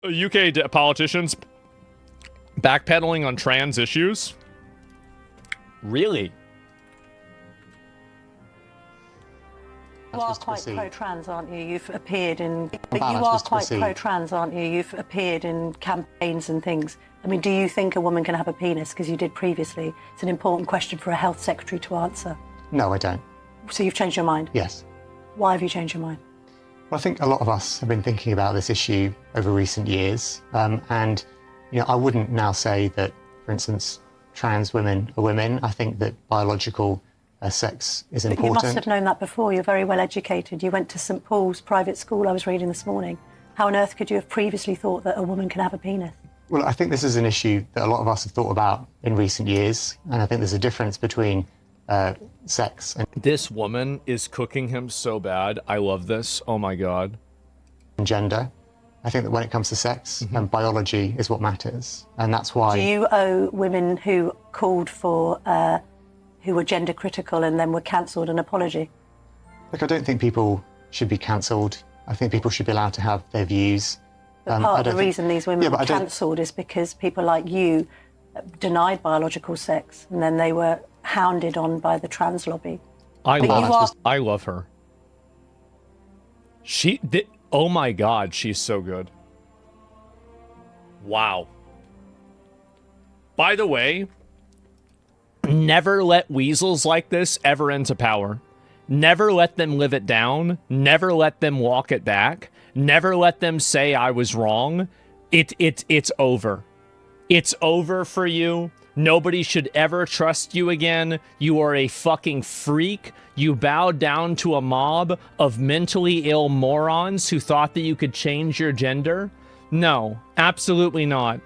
UK politicians backpedaling on trans issues? Really? You are quite pro-trans, aren't you? You've appeared in... But you are quite pro-trans, aren't you? You've appeared in campaigns and things. I mean, do you think a woman can have a penis? Because you did previously. It's an important question for a health secretary to answer. No, I don't. So you've changed your mind? Yes. Why have you changed your mind? Well, I think a lot of us have been thinking about this issue over recent years. And, I wouldn't now say that, for instance, trans women are women. I think that biological sex is important. But you must have known that before. You're very well educated. You went to St Paul's private school, I was reading this morning. How on earth could you have previously thought that a woman can have a penis? Well, I think this is an issue that a lot of us have thought about in recent years. And I think there's a difference between sex and... This woman is cooking him so bad. I love this. Oh my God. Gender. I think that when it comes to sex, biology is what matters. And that's why... Do you owe women who called for... who were gender critical and then were cancelled an apology? Look, I don't think people should be cancelled. I think people should be allowed to have their views. But part of the reason these women were cancelled is because people like you denied biological sex and then they were hounded on by the trans lobby. I love her. Oh my God, she's so good. Wow. By the way, never let weasels like this ever into power. Never let them live it down. Never let them walk it back. Never let them say I was wrong. It's over. It's over for you. Nobody should ever trust you again. You are a fucking freak. You bowed down to a mob of mentally ill morons who thought that you could change your gender. No, absolutely not.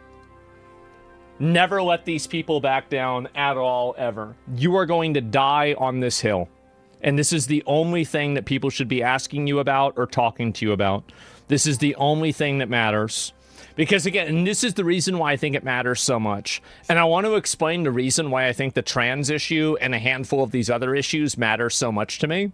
Never let these people back down at all, ever. You are going to die on this hill. And this is the only thing that people should be asking you about or talking to you about. This is the only thing that matters. Because again, and this is the reason why I think it matters so much. And I want to explain the reason why I think the trans issue and a handful of these other issues matter so much to me.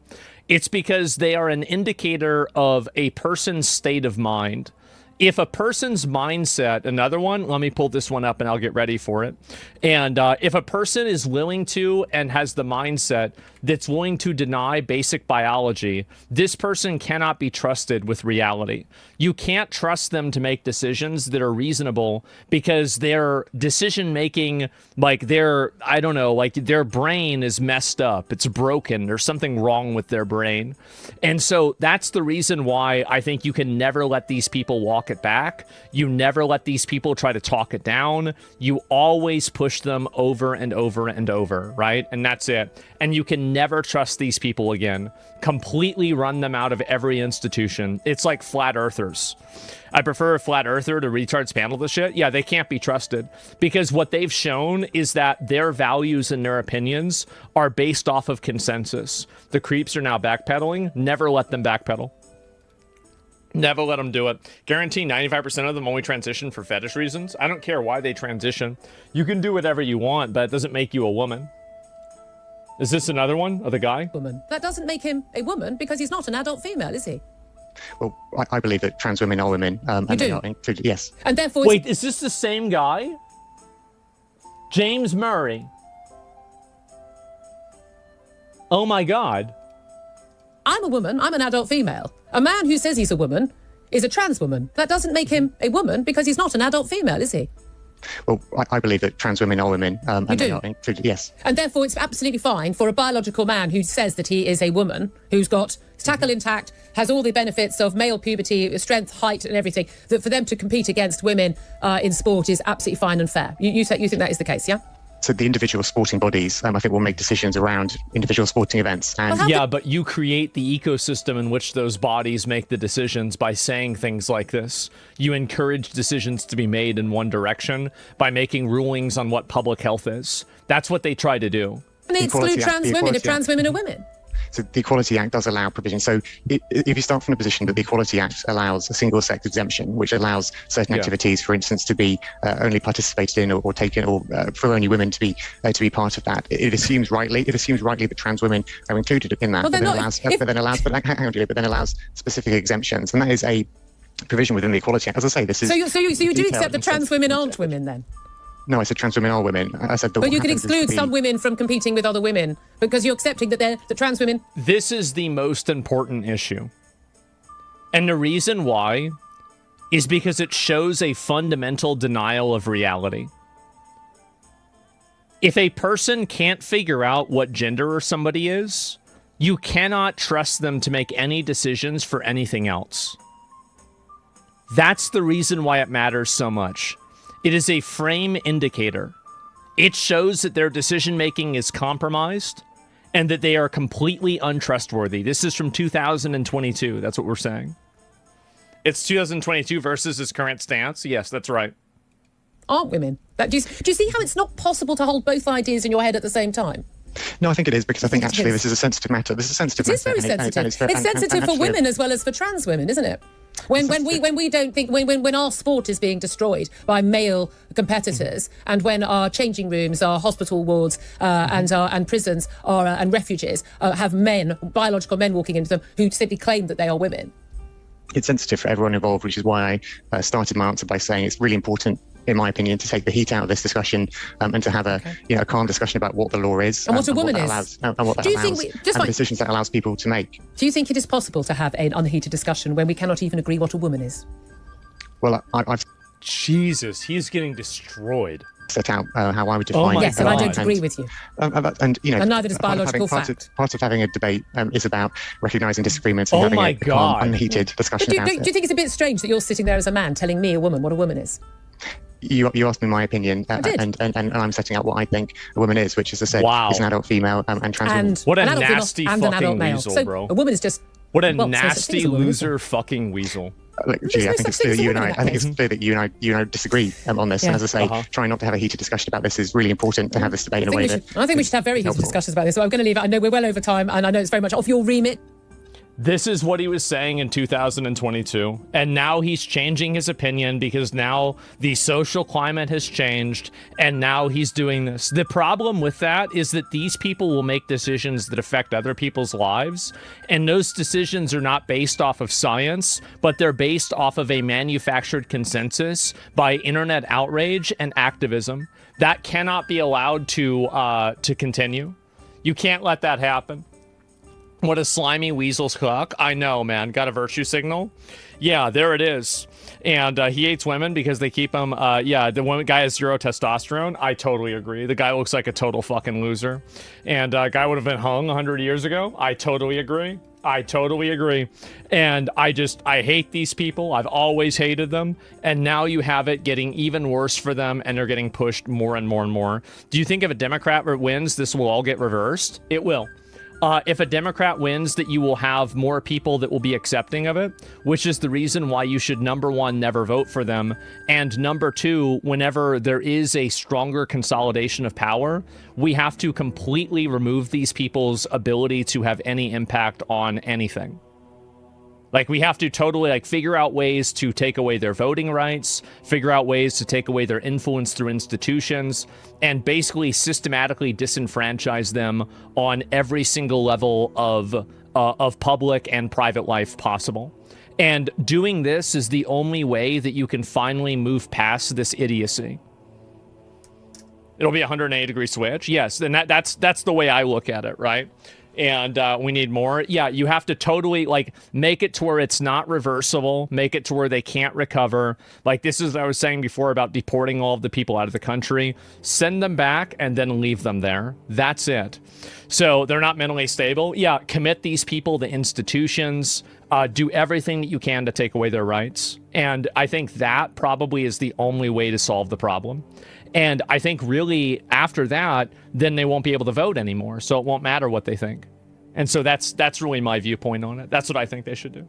It's because they are an indicator of a person's state of mind. If a person's mindset, another one, let me pull this one up and I'll get ready for it. And if a person is willing to and has the mindset that's willing to deny basic biology, this person cannot be trusted with reality. You can't trust them to make decisions that are reasonable because their decision making, like their brain is messed up. It's broken. There's something wrong with their brain. And so that's the reason why I think you can never let these people walk it back. You never let these people try to talk it down. You always push them over and over and over, right? And that's it. And you can never trust these people again. Completely run them out of every institution. It's like flat earthers. I prefer a flat earther to retards panel this shit. Yeah, they can't be trusted because what they've shown is that their values and their opinions are based off of consensus. The creeps are now backpedaling. Never let them backpedal. Never let them do it. Guarantee 95% of them only transition for fetish reasons. I don't care why they transition. You can do whatever you want, but it doesn't make you a woman. Is this another one of the guy? Woman. That doesn't make him a woman because he's not an adult female, is he? Well, I believe that trans women are women. And you do? They are included, yes. And therefore... Wait, is this the same guy? James Murray. Oh my God. I'm a woman. I'm an adult female. A man who says he's a woman is a trans woman. That doesn't make him a woman because he's not an adult female, is he? Well, I believe that trans women are women. And they are included, yes. And therefore it's absolutely fine for a biological man who says that he is a woman, who's got his tackle intact, has all the benefits of male puberty, strength, height and everything, that for them to compete against women in sport is absolutely fine and fair. You think that is the case, yeah? So the individual sporting bodies, I think, will make decisions around individual sporting events. And yeah, but you create the ecosystem in which those bodies make the decisions by saying things like this. You encourage decisions to be made in one direction by making rulings on what public health is. That's what they try to do. And they exclude trans women if trans women are women. So the Equality Act does allow provision. So if you start from the position that the Equality Act allows a single-sex exemption, which allows certain activities, for instance, to be only participated in or taken, or for only women to be part of that, it assumes rightly that trans women are included in that. Well, but then allows specific exemptions, and that is a provision within the Equality Act. As I say, this is... So you do accept that trans women aren't women, then? No, I said trans women are women. I said but you can exclude some women from competing with other women because you're accepting that they're the trans women. This is the most important issue. And the reason why is because it shows a fundamental denial of reality. If a person can't figure out what gender somebody is, you cannot trust them to make any decisions for anything else. That's the reason why it matters so much. It is a frame indicator. It shows that their decision-making is compromised and that they are completely untrustworthy. This is from 2022. That's what we're saying. It's 2022 versus his current stance. Yes, that's right. Aren't women? Do you see how it's not possible to hold both ideas in your head at the same time? No, I think it is, because I think actually this is a sensitive matter. This is a sensitive matter. It is very sensitive. It's sensitive for women as well as for trans women, isn't it? When we don't think when our sport is being destroyed by male competitors, and when our changing rooms, our hospital wards, and prisons and refuges have biological men walking into them who simply claim that they are women. It's sensitive for everyone involved, which is why I started my answer by saying it's really important, in my opinion, to take the heat out of this discussion and to have a calm discussion about what the law is and what a woman is, and what that allows, and the decisions that allows people to make. Do you think it is possible to have an unheated discussion when we cannot even agree what a woman is? Well, I've Jesus, he's getting destroyed. Set out how I would define it. Yes, and I don't agree with you. And neither does biological fact. Part of having a debate is about recognising disagreements and having a calm, unheated discussion about it. Do you think it's a bit strange that you're sitting there as a man telling me, a woman, what a woman is? You asked me my opinion, and I'm setting out what I think a woman is, which, as I said, is an adult female and trans woman. What a nasty fucking weasel, so bro. A woman is just... What a nasty loser fucking weasel. Look, G, I think it's clear that you and I disagree on this. And as I say, trying not to have a heated discussion about this is really important to have this debate in a way that... I think we should have very heated discussions about this. So I'm going to leave it. I know we're well over time, and I know it's very much off your remit. This is what he was saying in 2022, and now he's changing his opinion because now the social climate has changed, and now he's doing this. The problem with that is that these people will make decisions that affect other people's lives, and those decisions are not based off of science, but they're based off of a manufactured consensus by internet outrage and activism. That cannot be allowed to continue. You can't let that happen. What a slimy weasel's cock. I know, man. Got a virtue signal? Yeah, there it is. And he hates women because they keep him... the woman guy has zero testosterone. I totally agree. The guy looks like a total fucking loser. And guy would have been hung 100 years ago. I totally agree. And I hate these people. I've always hated them. And now you have it getting even worse for them, and they're getting pushed more and more and more. Do you think if a Democrat wins, this will all get reversed? It will. If a Democrat wins, that you will have more people that will be accepting of it, which is the reason why you should, number one, never vote for them. And number two, whenever there is a stronger consolidation of power, we have to completely remove these people's ability to have any impact on anything. Like, we have to totally, figure out ways to take away their voting rights, figure out ways to take away their influence through institutions, and basically systematically disenfranchise them on every single level of public and private life possible. And doing this is the only way that you can finally move past this idiocy. It'll be a 180-degree switch. Yes, and that's the way I look at it, right? And we need more. Yeah, you have to totally make it to where it's not reversible, make it to where they can't recover. This is what I was saying before about deporting all of the people out of the country. Send them back and then leave them there. That's it. So they're not mentally stable. Yeah, commit these people to institutions. Do everything that you can to take away their rights. And I think that probably is the only way to solve the problem. And I think really after that, then they won't be able to vote anymore. So it won't matter what they think. And so that's really my viewpoint on it. That's what I think they should do.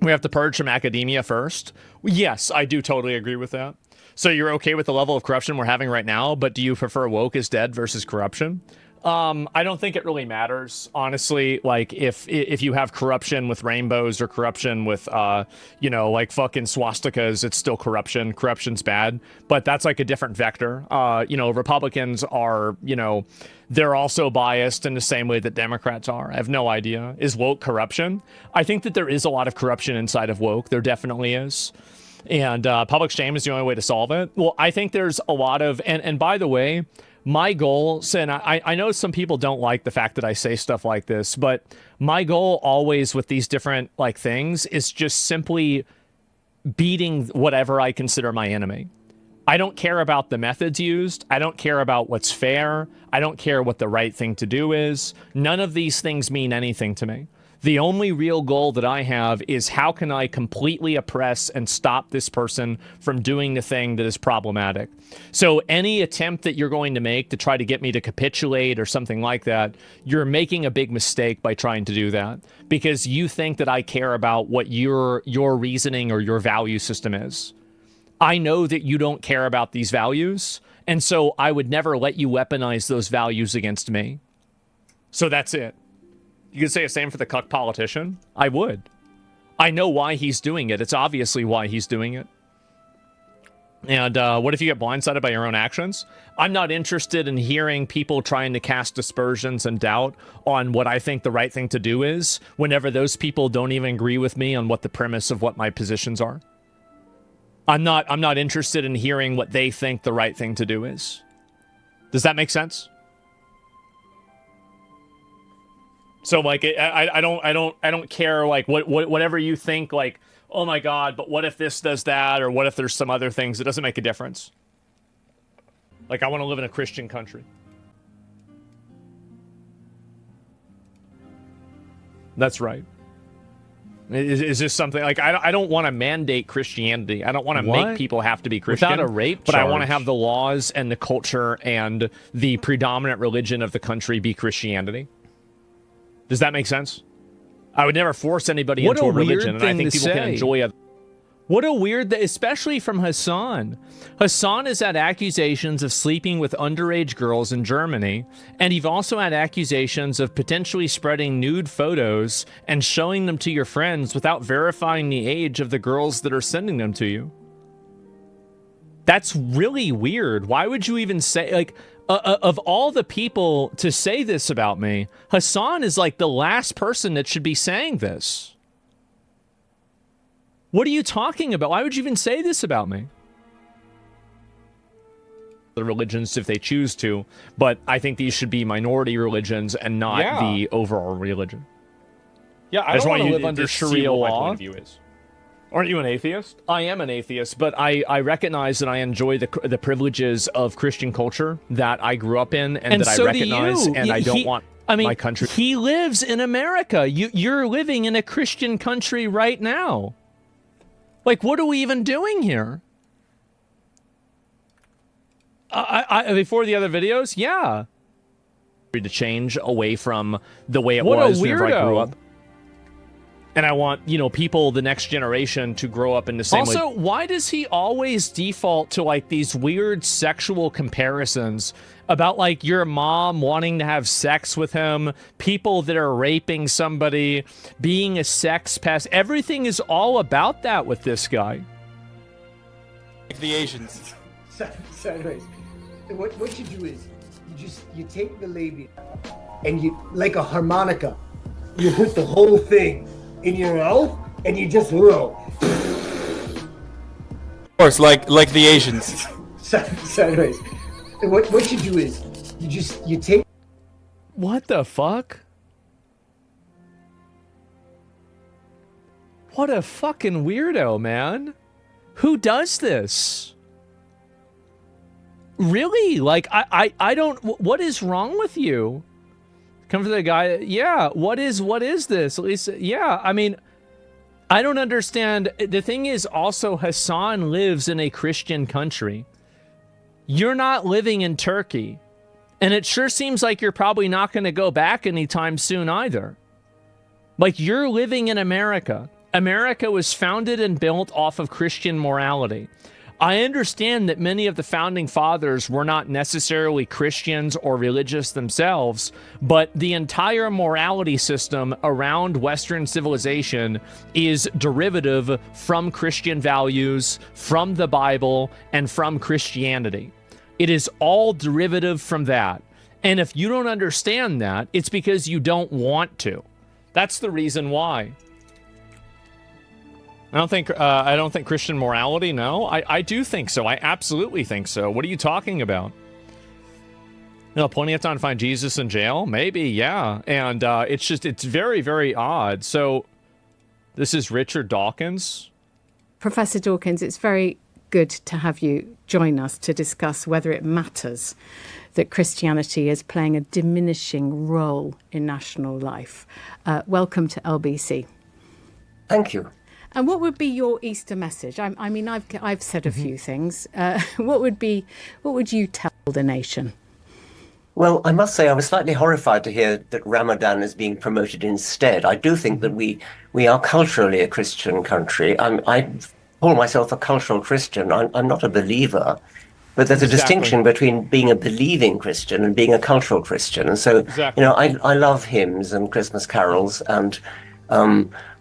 We have to purge from academia first. Yes, I do totally agree with that. So you're okay with the level of corruption we're having right now, but do you prefer woke is dead versus corruption? I don't think it really matters, honestly. Like, if you have corruption with rainbows or corruption with, you know, like fucking swastikas, it's still corruption. Corruption's bad, but that's like a different vector. You know, Republicans are, you know, they're also biased in the same way that Democrats are. I have no idea. Is woke corruption? I think that there is a lot of corruption inside of woke. There definitely is. And public shame is the only way to solve it. Well, I think there's a lot of, and by the way, my goal, and I know some people don't like the fact that I say stuff like this, but my goal always with these different like things is just simply beating whatever I consider my enemy. I don't care about the methods used. I don't care about what's fair. I don't care what the right thing to do is. None of these things mean anything to me. The only real goal that I have is how can I completely oppress and stop this person from doing the thing that is problematic. So any attempt that you're going to make to try to get me to capitulate or something like that, you're making a big mistake by trying to do that because you think that I care about what your reasoning or your value system is. I know that you don't care about these values, and so I would never let you weaponize those values against me. So that's it. You could say the same for the cuck politician. I would. I know why he's doing it. It's obviously why he's doing it. And what if you get blindsided by your own actions? I'm not interested in hearing people trying to cast aspersions and doubt on what I think the right thing to do is whenever those people don't even agree with me on what the premise of what my positions are. I'm not interested in hearing what they think the right thing to do is. Does that make sense? So like I don't care like whatever you think like, oh my god, but what if this does that, or what if there's some other things? It doesn't make a difference. Like, I want to live in a Christian country. That's right. Is this something like I don't want to mandate Christianity. I don't want to make people have to be Christian without a rape but charge. I want to have the laws and the culture and the predominant religion of the country be Christianity. Does that make sense? I would never force anybody into a religion, and I think people can enjoy it. What a weird, especially from Hassan. Hassan has had accusations of sleeping with underage girls in Germany, and you've also had accusations of potentially spreading nude photos and showing them to your friends without verifying the age of the girls that are sending them to you. That's really weird. Why would you even say, like, of all the people to say this about me, Hassan is like the last person that should be saying this. What are you talking about? Why would you even say this about me? The religions if they choose to, but I think these should be minority religions and not the overall religion. Yeah, I just want to live under Sharia law. Aren't you an atheist? I am an atheist, but I recognize that I enjoy the privileges of Christian culture that I grew up in and that so I recognize, and I don't want my country. He lives in America. You're living in a Christian country right now. Like, what are we even doing here? Before the other videos, yeah. To change away from the way it was whenever I grew up. And I want, you know, people, the next generation, to grow up in the same way. Also, why does he always default to, like, these weird sexual comparisons about, like, your mom wanting to have sex with him, people that are raping somebody, being a sex pest? Everything is all about that with this guy. Like the Asians. So anyways, what you do is, you take the labia, and you, like a harmonica, you put the whole thing in your mouth, and you just roll. Of course, like the Asians. So anyways, what you do is, you take. What the fuck? What a fucking weirdo, man. Who does this? Really? Like, I don't. What is wrong with you? Come for the guy. Yeah. What is this? At least, yeah. I mean, I don't understand. The thing is also, Hassan lives in a Christian country. You're not living in Turkey. And it sure seems like you're probably not going to go back anytime soon either. Like, you're living in America. America was founded and built off of Christian morality. I understand that many of the founding fathers were not necessarily Christians or religious themselves, but the entire morality system around Western civilization is derivative from Christian values, from the Bible, and from Christianity. It is all derivative from that. And if you don't understand that, it's because you don't want to. That's the reason why. I don't think Christian morality, no. I do think so. I absolutely think so. What are you talking about? Plenty of time to find Jesus in jail? Maybe, yeah. And it's very, very odd. So this is Richard Dawkins. Professor Dawkins, it's very good to have you join us to discuss whether it matters that Christianity is playing a diminishing role in national life. Welcome to LBC. Thank you. And what would be your Easter message? I mean, I've said a few things. What would you tell the nation? Well, I must say I was slightly horrified to hear that Ramadan is being promoted instead. I do think that we are culturally a Christian country. I call myself a cultural Christian. I'm not a believer, but there's a distinction between being a believing Christian and being a cultural Christian. And so, I love hymns and Christmas carols, and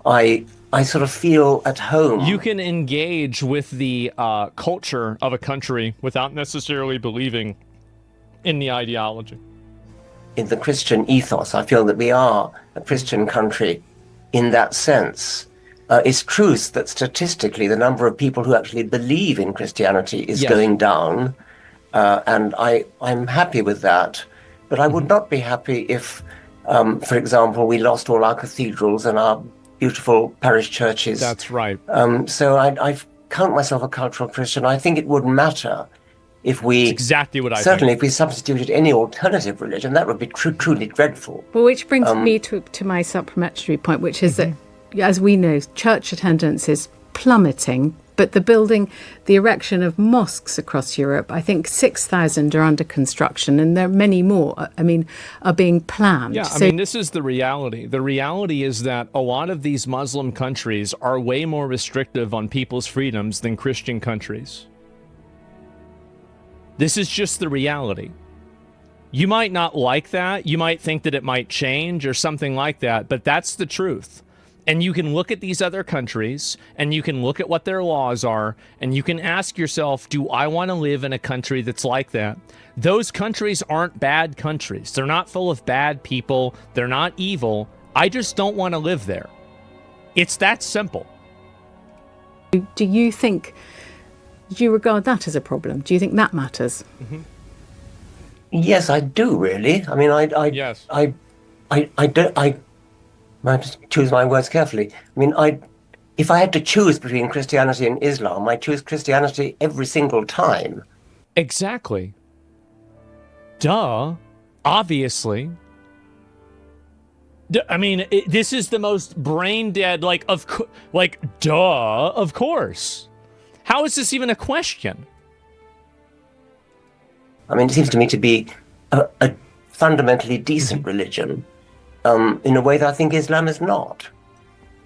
I sort of feel at home. You can engage with the culture of a country without necessarily believing in the ideology. In the Christian ethos, I feel that we are a Christian country in that sense. It's true that statistically the number of people who actually believe in Christianity is going down, and I'm happy with that. But I would not be happy if, for example, we lost all our cathedrals and our beautiful parish churches. That's right. So I count myself a cultural Christian. I think it would matter if we... That's exactly what I certainly think. If we substituted any alternative religion, that would be truly dreadful. Well, which brings me to my supplementary point, which is that, as we know, church attendance is plummeting, but the erection of mosques across Europe, I think 6,000 are under construction, and there are many more, are being planned. Yeah, this is the reality. The reality is that a lot of these Muslim countries are way more restrictive on people's freedoms than Christian countries. This is just the reality. You might not like that. You might think that it might change or something like that, but that's the truth. And you can look at these other countries, and you can look at what their laws are, and you can ask yourself, do I want to live in a country that's like that? Those countries aren't bad countries. They're not full of bad people. They're not evil. I just don't want to live there. It's that simple. Do you regard that as a problem? Do you think that matters? Mm-hmm. Yes, I do, really. I mean, I have to choose my words carefully. I mean, if I had to choose between Christianity and Islam, I choose Christianity every single time. Exactly. Duh. Obviously. This is the most brain dead, duh, of course. How is this even a question? I mean, it seems to me to be a fundamentally decent religion. In a way that I think Islam is not.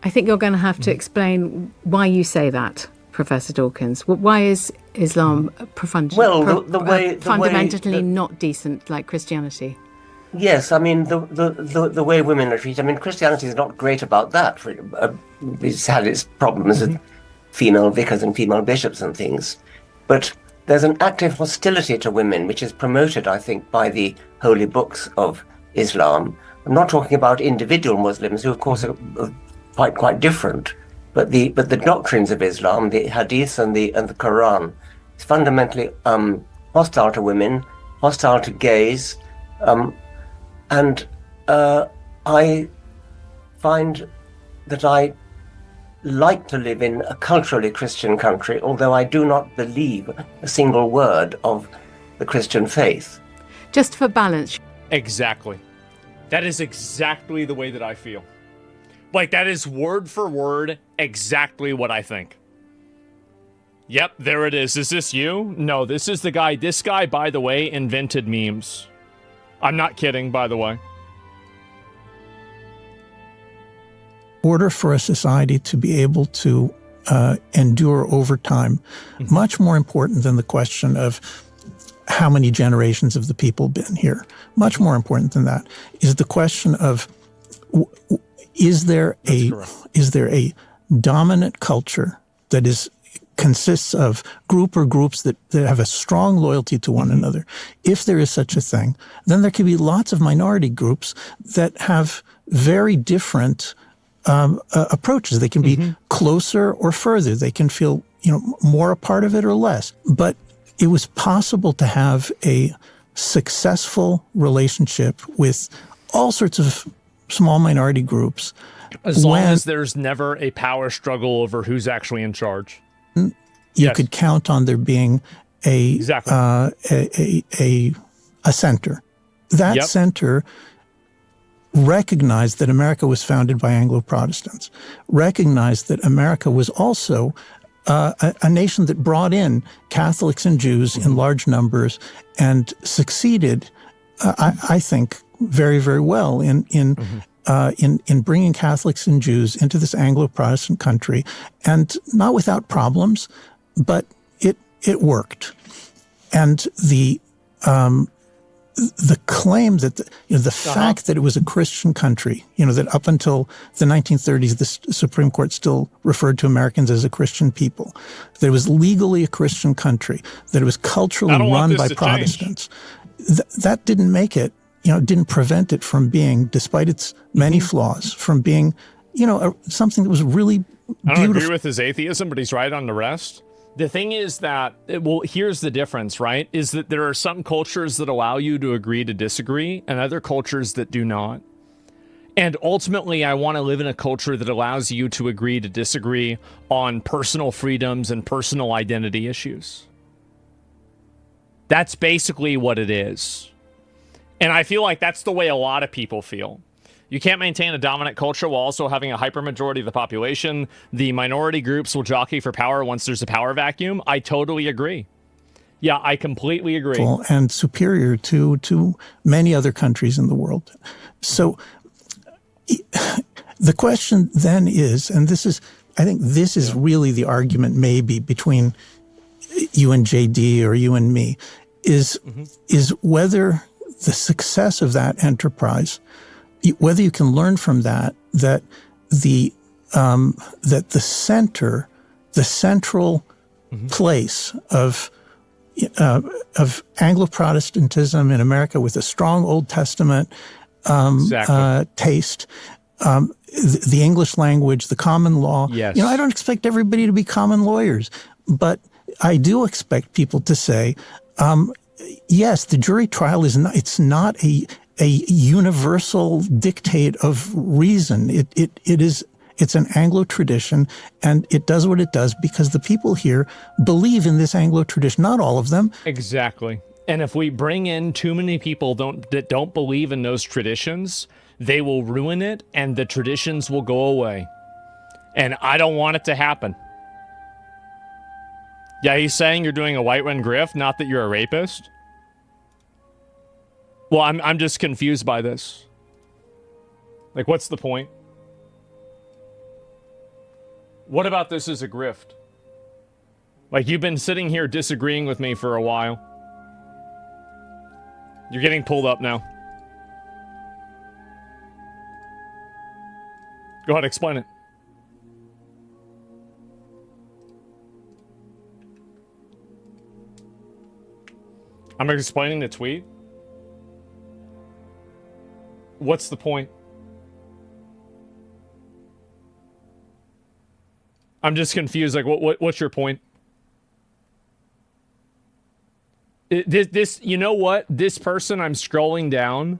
I think you're going to have to explain why you say that, Professor Dawkins. Why is Islam fundamentally not decent like Christianity? Yes, I mean, the way women are treated. I mean, Christianity is not great about that. It's had its problems with female vicars and female bishops and things. But there's an active hostility to women, which is promoted, I think, by the holy books of Islam. I'm not talking about individual Muslims, who of course are quite different, but the doctrines of Islam, the Hadith and the Quran, is fundamentally hostile to women, hostile to gays, and I find that I like to live in a culturally Christian country, although I do not believe a single word of the Christian faith. Just for balance. Exactly. That is exactly the way that I feel. That is word for word exactly what I think. Yep, there it is. Is this you? No, this is the guy. This guy, by the way, invented memes. I'm not kidding, by the way. In order for a society to be able to endure over time, much more important than the question of how many generations have the people been here. Much more important than that is the question of is there a dominant culture that consists of groups that have a strong loyalty to one another. If there is such a thing, then there can be lots of minority groups that have very different approaches. They can be closer or further. They can feel, more a part of it or less. But it was possible to have a successful relationship with all sorts of small minority groups. As long as there's never a power struggle over who's actually in charge. You could count on there being a center. That center recognized that America was founded by Anglo-Protestants, recognized that America was also a nation that brought in Catholics and Jews in large numbers and succeeded, I think, very, very well in bringing Catholics and Jews into this Anglo-Protestant country, and not without problems, but it worked. And the claim that the fact that it was a Christian country, that up until the 1930s, the Supreme Court still referred to Americans as a Christian people, that it was legally a Christian country, that it was culturally run by Protestants, that didn't make it, didn't prevent it from being, despite its many flaws, from being, something that was really beautiful. I don't agree with his atheism, but he's right on the rest. The thing is that, here's the difference, right? Is that there are some cultures that allow you to agree to disagree and other cultures that do not. And ultimately, I want to live in a culture that allows you to agree to disagree on personal freedoms and personal identity issues. That's basically what it is. And I feel like that's the way a lot of people feel. You can't maintain a dominant culture while also having a hypermajority of the population. The minority groups will jockey for power once there's a power vacuum. I totally agree. Yeah, I completely agree. And superior to many other countries in the world. So the question then is, and I think this is really the argument maybe between you and JD or you and me, is whether the success of that enterprise, whether you can learn from that the central place of Anglo-Protestantism in America with a strong Old Testament taste, the English language, the common law. Yes. I don't expect everybody to be common lawyers, but I do expect people to say, yes, the jury trial it's not a universal dictate of reason. It's an Anglo tradition, and it does what it does because the people here believe in this Anglo tradition. Not all of them. Exactly. And if we bring in too many people that don't believe in those traditions, they will ruin it, and the traditions will go away. And I don't want it to happen. Yeah, he's saying you're doing a white run grift, not that you're a rapist. Well, I'm just confused by this. Like, what's the point? What about this as a grift? Like, you've been sitting here disagreeing with me for a while. You're getting pulled up now. Go ahead, explain it. I'm explaining the tweet. What's the point? I'm just confused. Like, what's your point? This, you know what? This person, I'm scrolling down.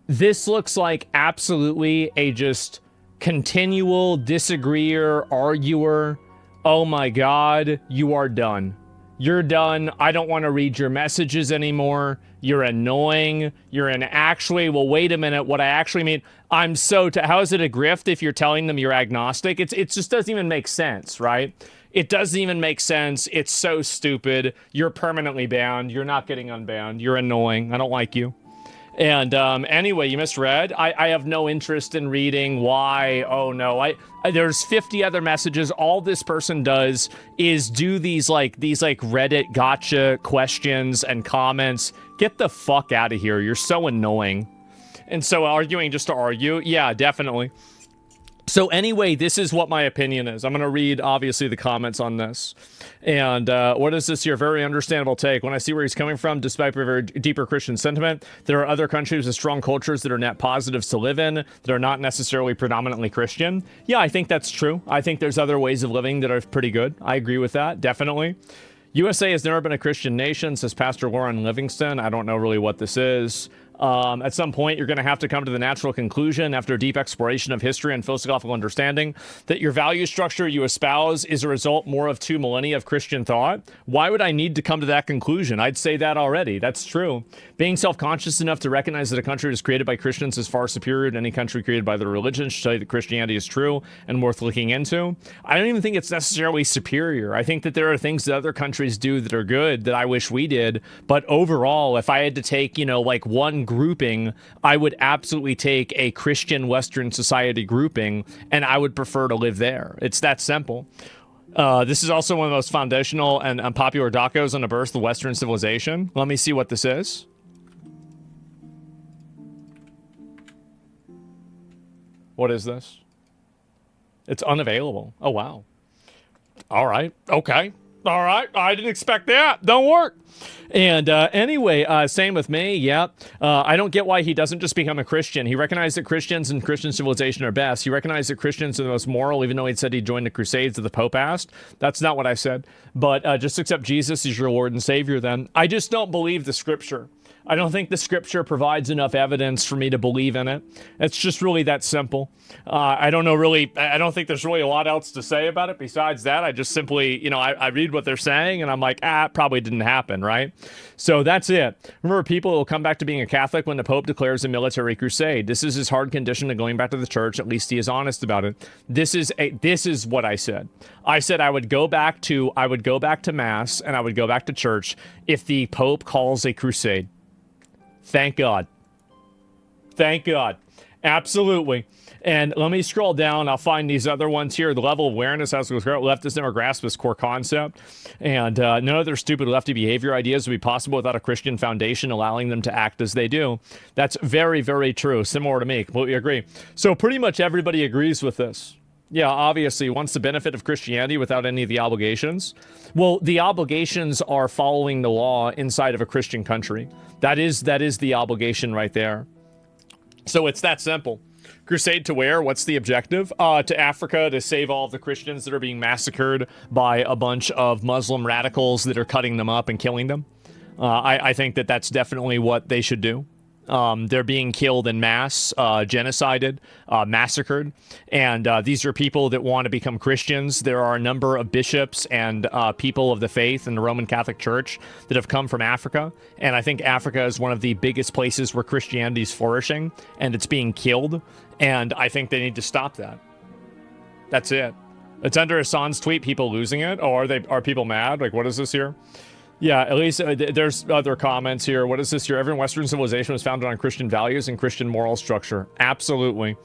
This looks like absolutely a just continual disagreeer, arguer. Oh my God, you are done. You're done. I don't want to read your messages anymore. You're annoying. You're an actually, well, wait a minute. What I actually mean, I'm so, how is it a grift if you're telling them you're agnostic? It just doesn't even make sense, right? It doesn't even make sense. It's so stupid. You're permanently banned. You're not getting unbanned. You're annoying. I don't like you. And anyway, you misread. I have no interest in reading why. Oh no, there's 50 other messages. All this person does is do these like Reddit gotcha questions and comments. Get the fuck out of here. You're so annoying. And so arguing just to argue, yeah, definitely. So anyway, this is what my opinion is. I'm going to read, obviously, the comments on this. And what is this here? Very understandable take. When I see where he's coming from, despite a very deeper Christian sentiment, there are other countries with strong cultures that are net positives to live in that are not necessarily predominantly Christian. Yeah, I think that's true. I think there's other ways of living that are pretty good. I agree with that, definitely. USA has never been a Christian nation, says Pastor Warren Livingston. I don't know really what this is. At some point, you're going to have to come to the natural conclusion after a deep exploration of history and philosophical understanding that your value structure you espouse is a result more of 2 millennia of Christian thought. Why would I need to come to that conclusion? I'd say that already. That's true. Being self-conscious enough to recognize that a country is created by Christians is far superior to any country created by their religion should tell you that Christianity is true and worth looking into. I don't even think it's necessarily superior. I think that there are things that other countries do that are good that I wish we did. But overall, if I had to take, like one grouping, I would absolutely take a Christian Western society grouping, and I would prefer to live there. It's that simple. This is also one of the most foundational and unpopular docos on the birth of Western civilization. Let me see what this is. What is this? It's unavailable. Oh, wow. All right. Okay. All right. I didn't expect that. Don't work. And anyway, same with me. Yeah. I don't get why he doesn't just become a Christian. He recognized that Christians and Christian civilization are best. He recognized that Christians are the most moral, even though he said he joined the Crusades that the Pope asked. That's not what I said. But just accept Jesus as your Lord and Savior then. I just don't believe the scripture. I don't think the scripture provides enough evidence for me to believe in it. It's just really that simple. I don't think there's really a lot else to say about it besides that. I just simply, I read what they're saying and I'm like, it probably didn't happen, right? So that's it. Remember, people will come back to being a Catholic when the Pope declares a military crusade. This is his hard condition to going back to the church. At least he is honest about it. This is what I said. I said I would go back to Mass and I would go back to church if the Pope calls a crusade. Thank God. Thank God. Absolutely. And let me scroll down. I'll find these other ones here. The level of awareness as leftists never grasp this core concept. And none of their stupid lefty behavior ideas would be possible without a Christian foundation allowing them to act as they do. That's very, very true. Similar to me. Completely agree. So pretty much everybody agrees with this. Yeah, obviously wants the benefit of Christianity without any of the obligations. Well, the obligations are following the law inside of a Christian country. That is the obligation right there. So it's that simple. Crusade to where? What's the objective? To Africa to save all of the Christians that are being massacred by a bunch of Muslim radicals that are cutting them up and killing them. I think that that's definitely what they should do. They're being killed in mass, genocided, massacred. And these are people that want to become Christians. There are a number of bishops and people of the faith in the Roman Catholic Church that have come from Africa. And I think Africa is one of the biggest places where Christianity is flourishing and it's being killed. And I think they need to stop that. That's it. It's under Hassan's tweet, people losing it. Oh, are people mad? Like, what is this here? Yeah, at least there's other comments here. What is this here? Every Western civilization was founded on Christian values and Christian moral structure. Absolutely.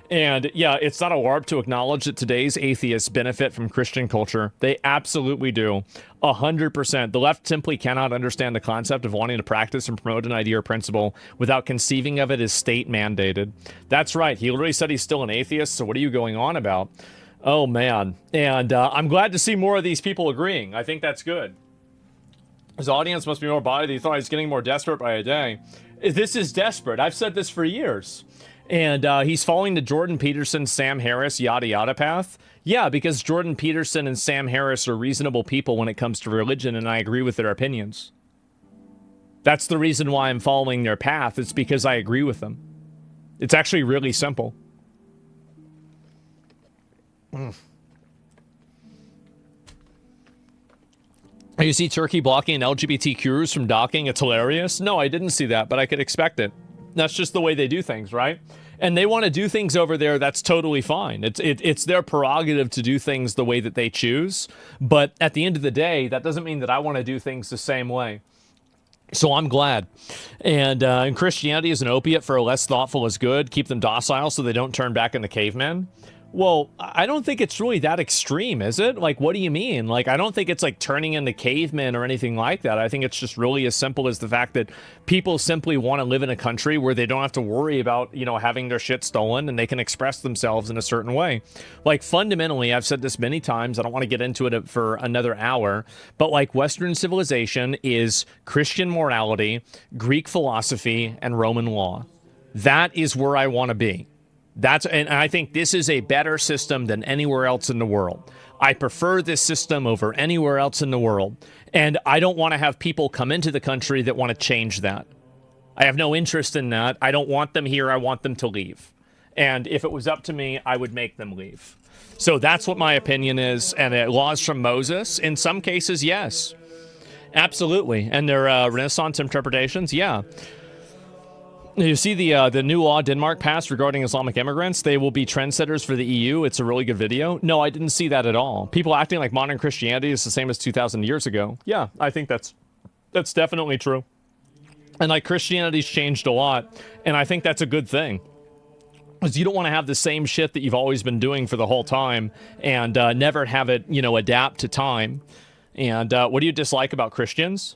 And yeah, it's not a LARP to acknowledge that today's atheists benefit from Christian culture. They absolutely do. 100%. The left simply cannot understand the concept of wanting to practice and promote an idea or principle without conceiving of it as state mandated. That's right. He literally said he's still an atheist, so what are you going on about? Oh, man. And I'm glad to see more of these people agreeing. I think that's good. His audience must be more body. He thought he's getting more desperate by a day. This is desperate. I've said this for years. And he's following the Jordan Peterson, Sam Harris, yada yada path. Yeah, because Jordan Peterson and Sam Harris are reasonable people when it comes to religion, and I agree with their opinions. That's the reason why I'm following their path. It's because I agree with them. It's actually really simple. You see Turkey blocking LGBTQs from docking? It's hilarious. No, I didn't see that, but I could expect it. That's just the way they do things, right? And they want to do things over there. That's totally fine. It's their prerogative to do things the way that they choose. But at the end of the day, that doesn't mean that I want to do things the same way. So I'm glad. And Christianity is an opiate for a less thoughtful is good. Keep them docile so they don't turn back into cavemen. Well, I don't think it's really that extreme, is it? Like, what do you mean? Like, I don't think it's like turning into cavemen or anything like that. I think it's just really as simple as the fact that people simply want to live in a country where they don't have to worry about, you know, having their shit stolen, and they can express themselves in a certain way. Like, fundamentally, I've said this many times, I don't want to get into it for another hour, but like Western civilization is Christian morality, Greek philosophy, and Roman law. That is where I want to be. And I think this is a better system than anywhere else in the world. I prefer this system over anywhere else in the world. And I don't want to have people come into the country that want to change that. I have no interest in that. I don't want them here. I want them to leave. And if it was up to me, I would make them leave. So that's what my opinion is. And laws from Moses, in some cases, yes. Absolutely. And their Renaissance interpretations, yeah. You see the new law Denmark passed regarding Islamic immigrants? They will be trendsetters for the EU. It's a really good video. No, I didn't see that at all. People acting like modern Christianity is the same as 2,000 years ago. Yeah, I think that's definitely true. And like Christianity's changed a lot, and I think that's a good thing. Because you don't want to have the same shit that you've always been doing for the whole time and never have it, you know, adapt to time. And what do you dislike about Christians?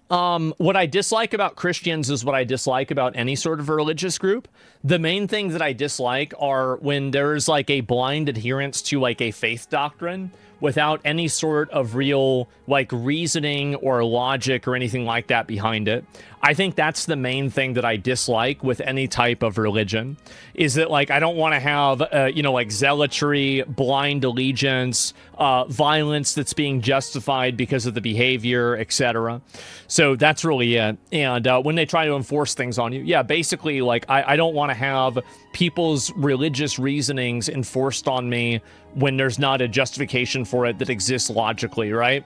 What I dislike about Christians is what I dislike about any sort of religious group. The main things that I dislike are when there's like a blind adherence to like a faith doctrine without any sort of real like reasoning or logic or anything like that behind it. I think that's the main thing that I dislike with any type of religion, is that like I don't want to have you know, like zealotry, blind allegiance, violence that's being justified because of the behavior, etc. So that's really it. And when they try to enforce things on you, yeah, basically like I don't want to have people's religious reasonings enforced on me when there's not a justification for it that exists logically, right?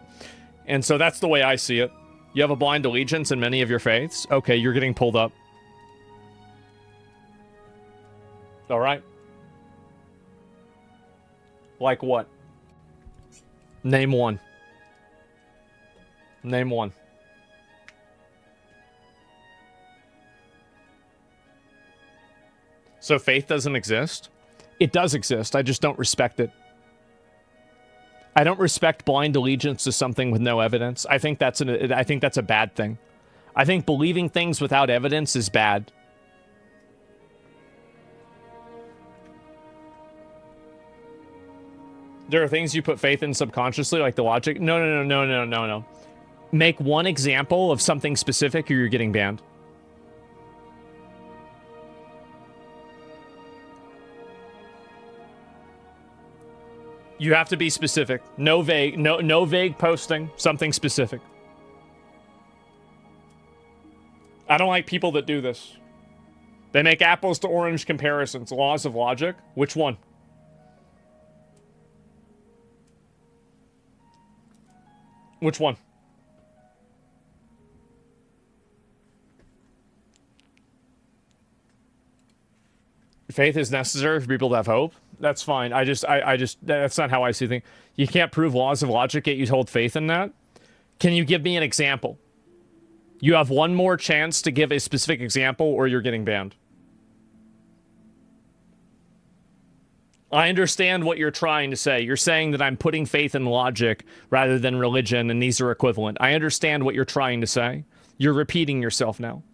And so that's the way I see it. You have a blind allegiance in many of your faiths? Okay, you're getting pulled up. All right. Like what? Name one. Name one. So faith doesn't exist? It does exist. I just don't respect it. I don't respect blind allegiance to something with no evidence. I think that's a bad thing. I think believing things without evidence is bad. There are things you put faith in subconsciously, like the logic. No. Make one example of something specific or you're getting banned. You have to be specific. No vague, no vague posting, something specific. I don't like people that do this. They make apples to orange comparisons. Laws of logic. Which one? Which one? Faith is necessary for people to have hope. That's fine. I just, that's not how I see things. You can't prove laws of logic, yet you hold faith in that. Can you give me an example? You have one more chance to give a specific example or you're getting banned. I understand what you're trying to say. You're saying that I'm putting faith in logic rather than religion, and these are equivalent. I understand what you're trying to say. You're repeating yourself now.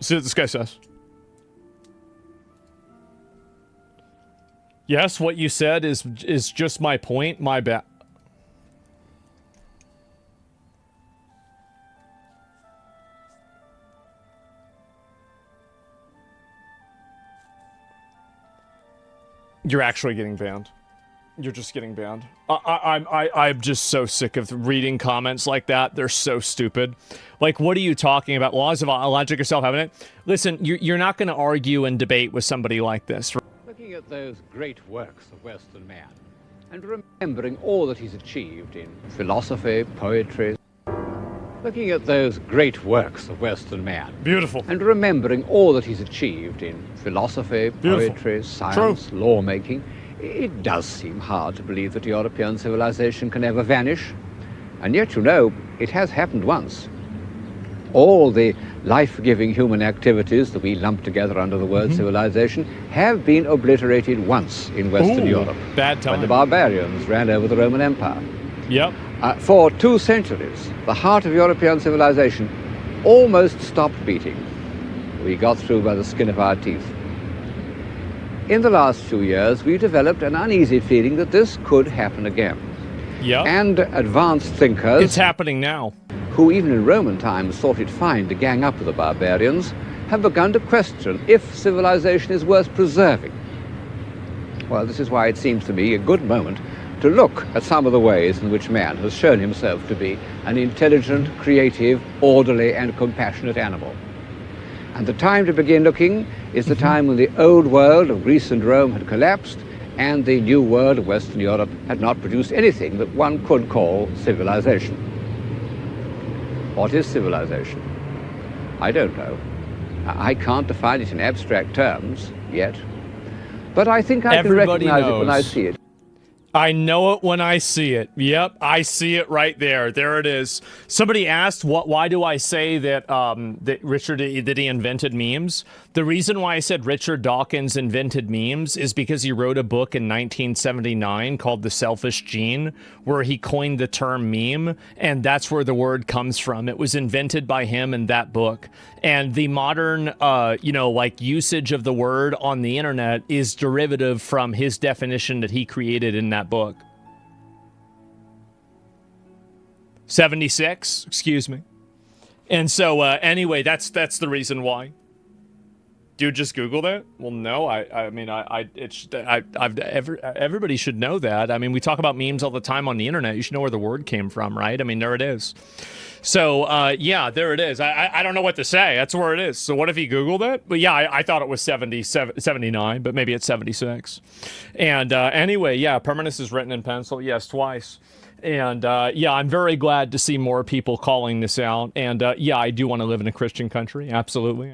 See what this guy says. Yes, what you said is just my point. My bad. You're actually getting banned. You're just getting banned. I'm just so sick of reading comments like that. They're so stupid. Like, what are you talking about? Laws of logic or self-evident? Listen, you're not going to argue and debate with somebody like this. Looking at those great works of Western man, and remembering all that he's achieved in philosophy, poetry, Looking at those great works of Western man. Beautiful. And remembering all that he's achieved in philosophy, poetry, science, lawmaking, it does seem hard to believe that European civilization can ever vanish. And yet, you know, it has happened once. All the life-giving human activities that we lump together under the word civilization have been obliterated once in Western Europe. Bad time. When the barbarians ran over the Roman Empire. Yep. For 2 centuries, the heart of European civilization almost stopped beating. We got through by the skin of our teeth. In the last few years, we developed an uneasy feeling that this could happen again. Yep. And advanced thinkers... It's happening now. ...who even in Roman times thought it fine to gang up with the barbarians, have begun to question if civilization is worth preserving. Well, this is why it seems to me a good moment to look at some of the ways in which man has shown himself to be an intelligent, creative, orderly, and compassionate animal. And the time to begin looking is the time when the old world of Greece and Rome had collapsed and the new world of Western Europe had not produced anything that one could call civilization. What is civilization? I don't know. I can't define it in abstract terms yet. But I think I can recognize it when I see it. I know it when I see it. Yep, I see it right there. There it is. Somebody asked, why do I say that that he invented memes? The reason why I said Richard Dawkins invented memes is because he wrote a book in 1979 called The Selfish Gene, where he coined the term meme, and that's where the word comes from. It was invented by him in that book. And the modern, usage of the word on the internet is derivative from his definition that he created in that book. 76, excuse me. And so, anyway, that's the reason why. Dude, just Google that? Well, no, everybody should know that. I mean, we talk about memes all the time on the internet. You should know where the word came from, right? I mean, there it is. So, yeah, there it is. I don't know what to say. That's where it is. So what if you Googled it? But yeah, I thought it was 79, but maybe it's 76. And anyway, yeah, permanence is written in pencil. Yes, twice. And yeah, I'm very glad to see more people calling this out. And yeah, I do want to live in a Christian country. Absolutely.